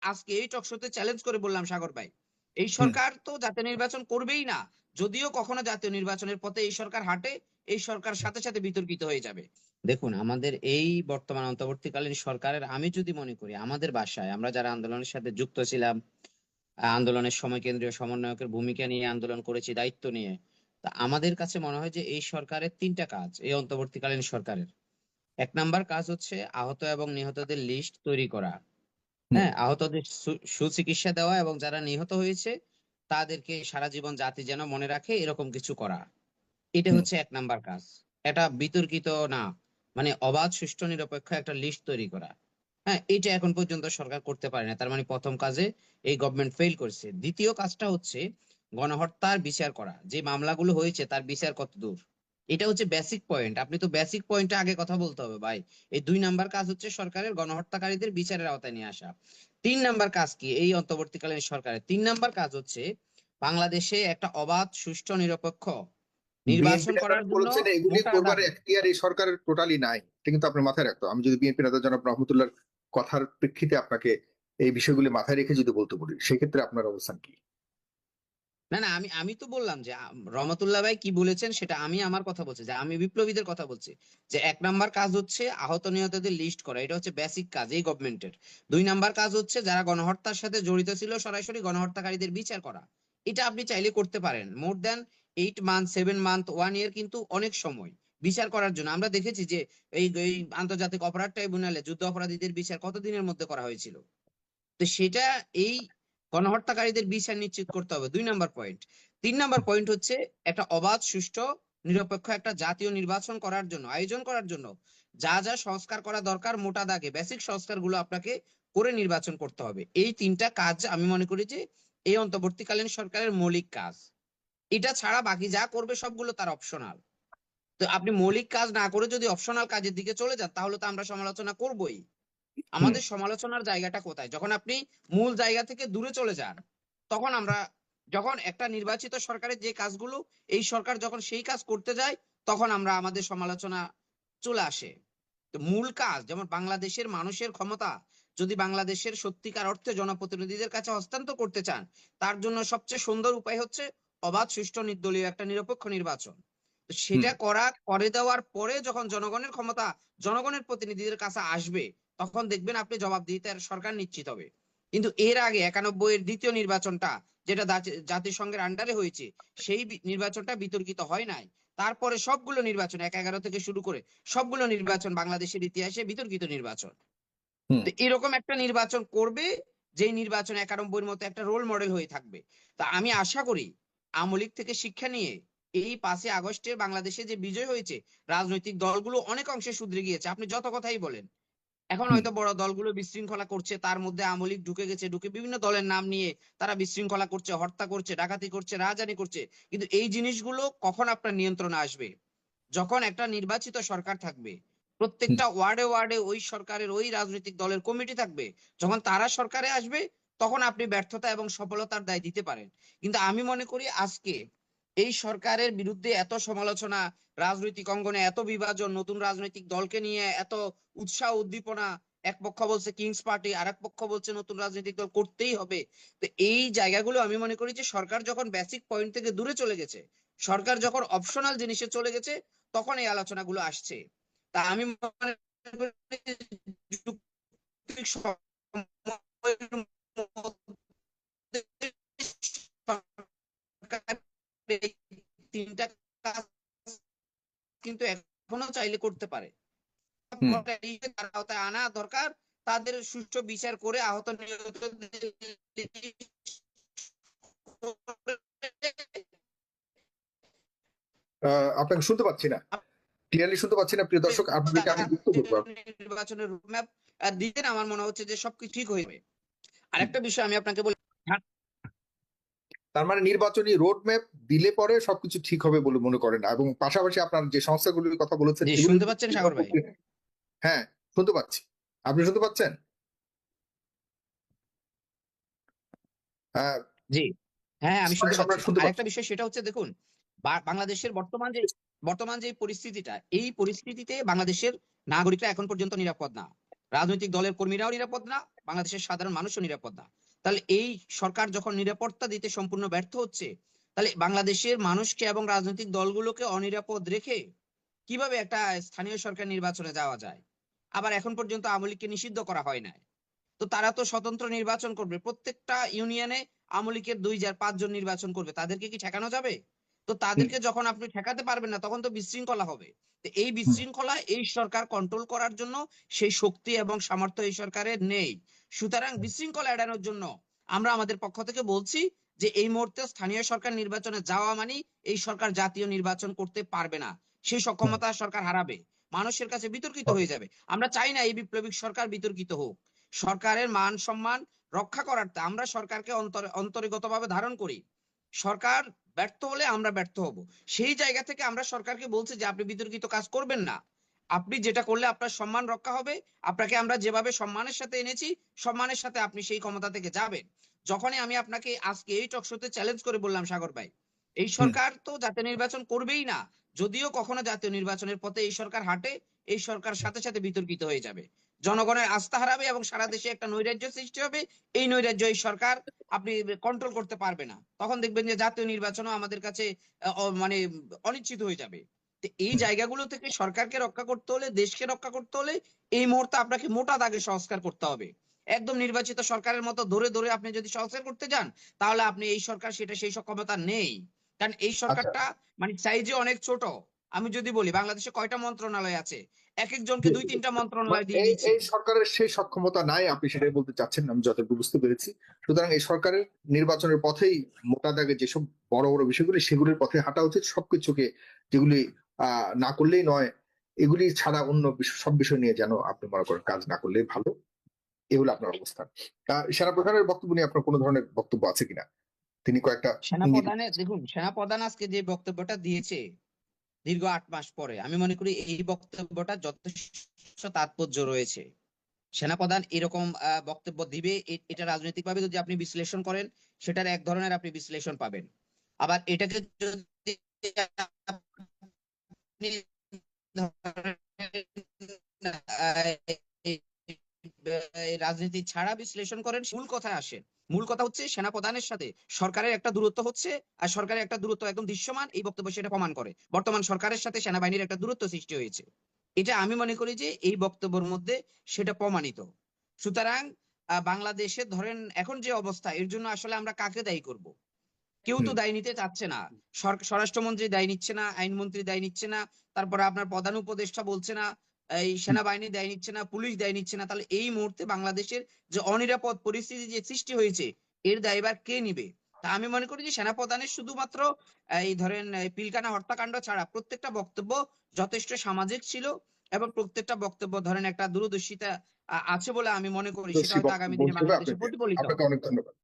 আজকে এই টকশোতে চ্যালেঞ্জ করে বললাম, সাগর ভাই, এই সরকার তো জাতীয় নির্বাচন করবেই না। যদিও কখনো জাতীয় নির্বাচনের পথে এই সরকার হাঁটে, এই সরকার সাথে সাথে বিতর্কিত হয়ে যাবে। দেখুন, আমাদের এই বর্তমান অন্তর্বর্তীকালীন সরকারের, আমি যদি মনে করি আমাদের বাসায় আমরা যারা আন্দোলনের সাথে যুক্ত ছিলাম, আন্দোলনের সময় কেন্দ্রীয় সমন্বয়কের ভূমিকা নিয়ে আন্দোলন করেছি, দায়িত্ব নিয়ে, তা আমাদের কাছে মনে হয় যে এই সরকারের তিনটা কাজ, এই অন্তর্বর্তীকালীন সরকারের। এক নাম্বার কাজ হচ্ছে আহত এবং নিহতদের লিস্ট তৈরি করা। হুম। হ্যাঁ, আহতদের সুচিকিৎসা দেওয়া এবং যারা নিহত হয়েছে তাদেরকে সারা জীবন জাতি যেন মনে রাখে এরকম কিছু করা। এটা হুম। হচ্ছে এক নাম্বার কাজ। এটা বিতর্কিত না, মানে অবাধ সুষ্ঠু নিরপেক্ষ একটা লিস্ট তৈরি করা। হ্যাঁ, এটা এখন পর্যন্ত সরকার করতে পারে না, তার মানে প্রথম কাজে এই গভর্নমেন্ট ফেল করেছে। দ্বিতীয় কাজটা হচ্ছে গণহত্যার বিচার করা, যে মামলাগুলো হয়েছে তার বিচার কত দূর। এটা হচ্ছে বেসিক পয়েন্ট, আপনি তো বেসিক পয়েন্টে আগে কথা বলতে হবে ভাই। এই দুই নাম্বার কাজ হচ্ছে সরকারের গণহত্যাকারীদের বিচারের আওতায় নিয়ে আসা। তিন নাম্বার কাজ কি এই অন্তর্বর্তীকালীন সরকারের? তিন নাম্বার কাজ হচ্ছে বাংলাদেশে একটা অবাধ সুষ্ঠু নিরপেক্ষ বিএনপি নির্বাচন নেতারা করার জন্য বলেছেন এগুলি মোটা করবার দাগে। এখতিয়ার এই সরকারের টোটালি নাই। এটা কিন্তু আপনার মাথায় রাখতো। আমি যদি বিএনপি নেতা জনাব রহমতুল্লাহর কথার প্রেক্ষিতে আপনাকে এই বিষয়গুলি মাথায় রেখে যদি বলতে বলি, সেক্ষেত্রে আপনার অবস্থান কি? না না, আমি আমি তো বললাম যে রহমতুল্লাহ ভাই কি বলেছেন সেটা, আমি আমার কথা বলছি, যে আমি বিপ্লবীদের কথা বলছি। যে এক নাম্বার কাজ হচ্ছে আহত নিহতদের লিস্ট করা, এটা হচ্ছে বেসিক কাজ এই গভর্নমেন্টের। দুই নাম্বার কাজ হচ্ছে যারা গণহত্যার সাথে জড়িত ছিল সরাসরি গণহত্যাকারীদের বিচার করা। এটা আপনি চাইলে করতে পারেন, মোর দেন 8 মান্থ, 7 মান্থ, 1 ইয়ার কিন্তু অনেক সময় বিচার করার জন্য। আমরা দেখেছি যে এই আন্তর্জাতিক অপরাধ ট্রাইব্যুনালে যুদ্ধ অপরাধীদের বিচার কত দিনের মধ্যে করা হয়েছিল। তো সেটা এই গণহত্যাকারীদের বিচার নিশ্চিত করতে হবে, 2 নাম্বার পয়েন্ট। 3 নাম্বার পয়েন্ট হচ্ছে একটা অবাধ সুষ্ঠু নিরপেক্ষ একটা জাতীয় নির্বাচন করার জন্য, আয়োজন করার জন্য যা যা সংস্কার করা দরকার, মোটা দাগে বেসিক সংস্কারগুলো আপনাকে করে নির্বাচন করতে হবে। এই তিনটা কাজ আমি মনে করি যে এই অন্তর্বর্তীকালীন সরকারের মৌলিক কাজ। এটা ছাড়া বাকি যা করবে সবগুলো তার অপশনাল। তো আপনি মৌলিক কাজ না করে যদি অপশনাল কাজের দিকে চলে যান, তাহলে তো আমরা সমালোচনা করবোই। হুম। আমাদের সমালোচনার জায়গাটা কোথায়? যখন আপনি মূল জায়গা থেকে দূরে চলে যান, তখন আমরা, যখন একটা নির্বাচিত সরকারের যে কাজগুলো এই সরকার যখন সেই কাজ করতে যায়, তখন আমরা আমাদের সমালোচনা চলে আসে। তো মূল কাজ, যেমন বাংলাদেশের মানুষের ক্ষমতা যদি বাংলাদেশের সত্যিকার অর্থে জনপ্রতিনিধিদের কাছে হস্তান্তর করতে চান, তার জন্য সবচেয়ে সুন্দর উপায় হচ্ছে অবাধ সুষ্ঠু নির্দলীয় একটা নিরপেক্ষ নির্বাচন। তো হুম। সেটা করে দেওয়ার পরে যখন জনগণের ক্ষমতা জনগণের প্রতিনিধিদের কাছে আসবে, তখন দেখবেন আপনি জবাবদিহিতার সরকার নিশ্চিত হবে। কিন্তু এর আগে 91-এর দ্বিতীয় নির্বাচনটা, যেটা জাতিসংঘের আন্ডারে হয়েছে, সেই নির্বাচনটা বিতর্কিত হয় নাই। তারপরে সবগুলো নির্বাচন 1-11 থেকে শুরু করে সবগুলো নির্বাচন বাংলাদেশের ইতিহাসে বিতর্কিত নির্বাচন। হুম। তো এরকম একটা নির্বাচন করবে, যে নির্বাচন 91-এর মতো একটা রোল মডেল হয়ে থাকবে। তা আমি আশা করি আওয়ামী লীগ থেকে শিক্ষা নিয়ে এই 5ই আগস্টের বাংলাদেশে যে বিজয় হয়েছে, রাজনৈতিক দলগুলো অনেক অংশে শুধরে গিয়েছে। আপনি যত কথাই বলেন, এখন হুম। হয়তো বড় দলগুলো বিশৃঙ্খলা করছে, তার মধ্যে আওয়ামী লীগ ঢুকে গেছে, ঢুকে বিভিন্ন দলের নাম নিয়ে তারা বিশৃঙ্খলা করছে, হত্যা করছে, ডাকাতি করছে, রাজধানী করছে। কিন্তু এই জিনিসগুলো কখন আপনার নিয়ন্ত্রণে আসবে? যখন একটা নির্বাচিত সরকার থাকবে, হুম। প্রত্যেকটা ওয়ার্ডে ওয়ার্ডে ওই সরকারের ওই রাজনৈতিক দলের কমিটি থাকবে, যখন তারা সরকারে আসবে, তখন আপনি ব্যর্থতা এবং সফলতার দায় দিতে পারেন। কিন্তু আমি মনে করি আজকে এই সরকারের বিরুদ্ধে এত সমালোচনা, রাজনৈতিক অঙ্গনে এত বিভাজন, নতুন রাজনৈতিক দলকে নিয়ে এত উৎসাহ উদ্দীপনা, এক পক্ষ বলছে কিংস পার্টি, আর এক পক্ষ বলছে নতুন রাজনৈতিক দল করতেই হবে। তো এই জায়গাগুলো আমি মনে করি যে সরকার যখন বেসিক পয়েন্ট থেকে দূরে চলে গেছে, সরকার যখন অপশনাল জিনিসে চলে গেছে, তখন এই আলোচনাগুলো আসছে। তা আমি মনে করি যুক্তিক সময়ের মধ্যে সরকার এই তিনটা কাজ কিন্তু এখনো চাইলে করতে পারে। হুম। তার আওতায় আনা দরকার, তাদের সুষ্ঠু বিচার করে আহত নিহত আপনাকে শুনতে পাচ্ছি না, ক্লিয়ারলি শুনতে পাচ্ছি না প্রিয় দর্শক, আপনাদেরকে আমি যুক্ত করবো। নির্বাচনের রোডম্যাপ দিতেন, আমার মনে হচ্ছে যে সবকিছু ঠিক হয়ে যাবে। আরেকটা বিষয় আমি আপনাকে বলি। তার মানে নির্বাচনী রোড ম্যাপ দিলে পরে সবকিছু ঠিক হবে বলে মনে করেন না, এবং পাশাপাশি আপনার যে সংস্থাগুলির কথা বলেছেন জি, এগুলি। শুনতে পাচ্ছেন সাগর ভাই? হ্যাঁ, শুনতে পাচ্ছি। আপনি শুনতে পাচ্ছেন? হ্যাঁ। জি, হ্যাঁ, আমি স্পষ্ট শুনতে পাচ্ছি। আমরা শুনতে আরেকটা পাচ্ছি। বিষয় সেটা হচ্ছে, দেখুন, বাংলাদেশের বর্তমান যে পরিস্থিতিটা, এই পরিস্থিতিতে বাংলাদেশের নাগরিকরা এখন পর্যন্ত নিরাপদ না। রাজনৈতিক দলের কর্মীরাও নিরাপদ না, বাংলাদেশের সাধারণ মানুষও নিরাপদ না। তাহলে এই সরকার যখন নিরাপত্তা দিতে সম্পূর্ণ ব্যর্থ হচ্ছে, তাহলে বাংলাদেশের মানুষকে এবং রাজনৈতিক দলগুলোকে অনিরাপদ রেখে কিভাবে একটা স্থানীয় সরকার নির্বাচনে যাওয়া যায়? আবার এখন পর্যন্ত আওয়ামী লীগকে নিষিদ্ধ করা হয় নাই, তো তারা তো স্বতন্ত্র নির্বাচন করবে, প্রত্যেকটা ইউনিয়নে আওয়ামী লীগের 2 4 5 জন নির্বাচন করবে, তাদেরকে কি ঠেকানো যাবে? তো হুম, তাদেরকে যখন আপনি ঠেকাতে পারবেন না, তখন তো বিশৃঙ্খলা হবে। তো এই হুম, বিশৃঙ্খলা এই সরকার কন্ট্রোল করার জন্য সেই শক্তি এবং সামর্থ্য এই সরকারের নেই। সুতরাং হুম, বিশৃঙ্খলা এড়ানোর জন্য আমরা আমাদের পক্ষ থেকে বলছি যে এই মুহূর্তে স্থানীয় সরকার নির্বাচনে যাওয়া মানে এই সরকার জাতীয় নির্বাচন করতে পারবে না, সেই হুম। সক্ষমতা সরকার হারাবে, মানুষের কাছে বিতর্কিত ওকে। হয়ে যাবে। আমরা চাই না এই বিপ্লবিক সরকার বিতর্কিত হোক। সরকারের মান সম্মান রক্ষা করার্থে আমরা সরকারকে অন্তর্গতভাবে ধারণ করি। সরকার ব্যর্থ হলে আমরা ব্যর্থ হব। সেই জায়গা থেকে আমরা সরকারকে বলছি যে আপনি বিতর্কিত কাজ করবেন না। আপনি যেটা করলে আপনার সম্মান রক্ষা হবে, আপনাকে আমরা যেভাবে সম্মানের সাথে এনেছি, সম্মানের সাথে আপনি সেই ক্ষমতা থেকে যাবেন। যখনই আমি আপনাকে আজকে এই টক শোতে চ্যালেঞ্জ করে বললাম, সাগর ভাই, এই হুম, সরকার তো জাতীয় নির্বাচন করবেই না, যদিও কখনো জাতীয় নির্বাচনের পথে এই সরকার হাঁটে, এই সরকার সাথে সাথে বিতর্কিত হয়ে যাবে, জনগণের আস্থা হারাবে এবং সারা দেশে একটা নৈরাজ্য সৃষ্টি হবে। এই নৈরাজ্য এই সরকার আপনি কন্ট্রোল করতে পারবে না, তখন দেখবেন যে জাতীয় নির্বাচনও আমাদের কাছে মানে অনিশ্চিত হয়ে যাবে। তো এই হুম। জায়গাগুলো থেকে সরকারকে রক্ষা করতে হলে, দেশকে রক্ষা করতে হলে এই মুহূর্তে আপনাকে মোটা দাগে সংস্কার করতে হবে। একদম নির্বাচিত সরকারের মতো ধরে ধরে আপনি যদি সংস্কার করতে যান, তাহলে আপনি এই সরকার সেটা সেই সক্ষমতা নেই। কারণ এই আচ্ছা। সরকারটা মানে সাইজে অনেক ছোট। আমি যদি বলি বাংলাদেশে কয়টা মন্ত্রণালয় আছে, এক একজনকে জি, জি, 2 3টা জি। মন্ত্রণালয় দিয়ে এই দিচ্ছি। এই সরকারের সেই সক্ষমতা নাই, আপনি সেটাই বলতে চাচ্ছেন, আমি যতটুকু বুঝতে পেরেছি। সুতরাং এই সরকারের নির্বাচনের পথেই মোটা দাগে যেসব বড় বড় বিষয়গুলি সেগুলির পথে হাঁটা উচিত, সবকিছুকে যেগুলি না করলেই নয়, এগুলি ছাড়া অন্য সব বিষয় নিয়ে যেন আপনি মনে করেন কাজ না করলেই ভালো। এ হলো আপনার অবস্থান। সেনাপ্রধানের বক্তব্য নিয়ে আপনার কোন ধরনের বক্তব্য আছে কিনা? তিনি কয়েকটা ইঙ্গিত। সেনাপ্রধানের দেখুন, সেনাপ্রধান আজকে যে বক্তব্যটা দিয়েছে দীর্ঘ 8 মাস পরে, আমি মনে করি এই বক্তব্যটা যথেষ্ট তাৎপর্য রয়েছে। সেনাপ্রধান এরকম বক্তব্য দিবে, এটা রাজনৈতিকভাবে যদি আপনি বিশ্লেষণ করেন, সেটার এক ধরনের আপনি বিশ্লেষণ পাবেন। আবার এটাকে যদি আপনি ধরেন, এই এই রাজনীতি ছাড়া বিশ্লেষণ করেন, মূল কথায় আসেন। মূল কথা হচ্ছে সেনাপ্রধানের সাথে সরকারের একটা দূরত্ব হচ্ছে, আর সরকারের একটা দূরত্ব একদম দৃশ্যমান, এই বক্তব্য সেটা প্রমাণ করে। বর্তমান সরকারের সাথে সেনাবাহিনীর একটা দূরত্ব সৃষ্টি হয়েছে, এটা আমি মনে করি যে এই বক্তব্যের মধ্যে সেটা প্রমাণিত। সুতরাং বাংলাদেশে ধরেন এখন যে অবস্থা, এর জন্য আসলে আমরা কাকে দায়ী করব? কেউ তো হুম, দায় নিতে চাচ্ছে না। স্বরাষ্ট্রমন্ত্রী দায় নিচ্ছে না, আইনমন্ত্রী দায় নিচ্ছে না, তারপরে আপনার প্রধান উপদেষ্টা বলছে না, এই হুম। সেনাবাহিনী দায় নিচ্ছে না, পুলিশ দায় নিচ্ছে না। তাহলে এই মুহূর্তে বাংলাদেশের যে অনিরাপদ পরিস্থিতি যে সৃষ্টি হয়েছে, এর দায়ভার কে নিবে? তা আমি মনে করি যে সেনাপ্রধানের শুধুমাত্র এই ধরেন এই পিলখানা হত্যাকাণ্ড ছাড়া প্রত্যেকটা বক্তব্য যথেষ্ট সামাজিক ছিল, এবং প্রত্যেকটা বক্তব্য ধরেন একটা দূরদর্শিতা আছে বলে আমি মনে করি, সেটা দর্শী হয়তো আগামী বক্তব্য দিনে হিসেবে আপনি বাংলাদেশে দিয়েছেন। প্রতিফলিত আপনাকে হবে। অনেক ধন্যবাদ।